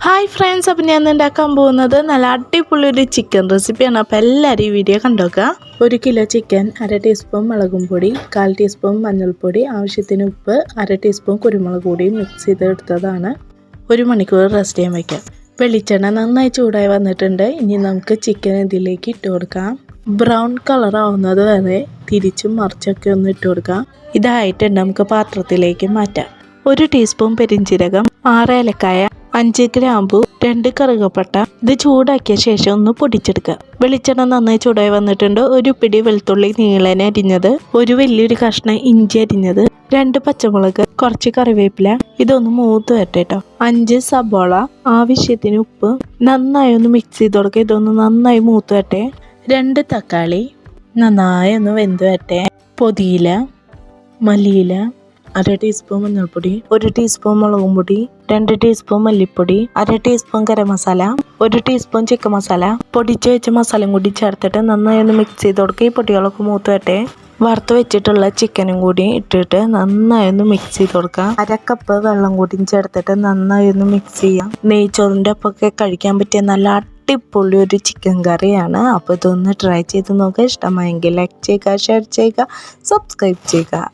Hi friends, അപ്പോൾ ഞാൻ ഉണ്ടാക്കാൻ പോകുന്നത് നല്ല അടിപൊളി ഒരു ചിക്കൻ റെസിപ്പിയാണ്. അപ്പോൾ എല്ലാവരും ഈ വീഡിയോ കണ്ടുവെക്കുക. 1 കിലോ ചിക്കൻ, 1/2 ടീസ്പൂൺ മുളകും പൊടി, 1/4 ടീസ്പൂൺ മഞ്ഞൾപ്പൊടി, ആവശ്യത്തിന് ഉപ്പ്, 1/2 ടീസ്പൂൺ കുരുമുളക് പൊടി മിക്സ് ചെയ്തെടുത്തതാണ്. 1 മണിക്കൂർ റെസ്റ്റ് ചെയ്യാൻ വയ്ക്കാം. വെളിച്ചെണ്ണ നന്നായി ചൂടായി വന്നിട്ടുണ്ട്. ഇനി നമുക്ക് ചിക്കൻ ഇതിലേക്ക് ഇട്ട് കൊടുക്കാം. ബ്രൗൺ കളർ ആവുന്നത് വരെ തിരിച്ചും മറിച്ചൊക്കെ ഒന്ന് ഇട്ട് കൊടുക്കാം. ഇതായിട്ട് നമുക്ക് പാത്രത്തിലേക്ക് മാറ്റാം. 1 ടീസ്പൂൺ പെരിഞ്ചീരകം, 6 ഏലക്കായ, 5 ഗ്രാമ്പു, 2 കറുകപ്പട്ട. ഇത് ചൂടാക്കിയ ശേഷം ഒന്ന് പൊടിച്ചെടുക്കുക. വെളിച്ചെണ്ണ നന്നായി ചൂടായി വന്നിട്ടുണ്ട്. 1 പിടി വെളുത്തുള്ളി നീളനെ അരിഞ്ഞത്, 1 വലിയൊരു കഷ്ണം ഇഞ്ചി അരിഞ്ഞത്, 2 പച്ചമുളക്, കുറച്ച് കറിവേപ്പില. ഇതൊന്ന് മൂത്ത് വരട്ടെ കേട്ടോ. 5 സബോള, ആവശ്യത്തിന് ഉപ്പ്. നന്നായി ഒന്ന് മിക്സ് ചെയ്ത് കൊടുക്കുക. ഇതൊന്ന് നന്നായി മൂത്ത് വരട്ടെ. 2 തക്കാളി നന്നായി ഒന്ന് വെന്ത് വരട്ടെ. പൊതിയില, മല്ലിയില, 1/2 ടീസ്പൂൺ മഞ്ഞൾപ്പൊടി, 1 ടീസ്പൂൺ മുളകും പൊടി, 2 ടീസ്പൂൺ മല്ലിപ്പൊടി, 1/2 teaspoon garam masala, 1 teaspoon chicken masala. പൊടിച്ച് വെച്ച മസാലയും കൂടി ചേർത്തിട്ട് നന്നായി ഒന്ന് മിക്സ് ചെയ്ത് കൊടുക്കുക. ഈ പൊടികളൊക്കെ മൂത്ത് വരട്ടെ. വറുത്ത് വെച്ചിട്ടുള്ള ചിക്കനും കൂടി ഇട്ടിട്ട് നന്നായി ഒന്ന് മിക്സ് ചെയ്ത് കൊടുക്കുക. 1/2 കപ്പ് വെള്ളം കൂടിയും ചേർത്തിട്ട് നന്നായി ഒന്ന് മിക്സ് ചെയ്യാം. നെയ്ച്ചോറിൻ്റെ ഒപ്പൊക്കെ കഴിക്കാൻ പറ്റിയ നല്ല അടിപൊളി ഒരു ചിക്കൻ കറിയാണ്. അപ്പോൾ ഇതൊന്ന് ട്രൈ ചെയ്ത് നോക്കുക. ഇഷ്ടമായെങ്കിൽ ലൈക്ക് ചെയ്യുക, ഷെയർ ചെയ്യുക, സബ്സ്ക്രൈബ് ചെയ്യുക.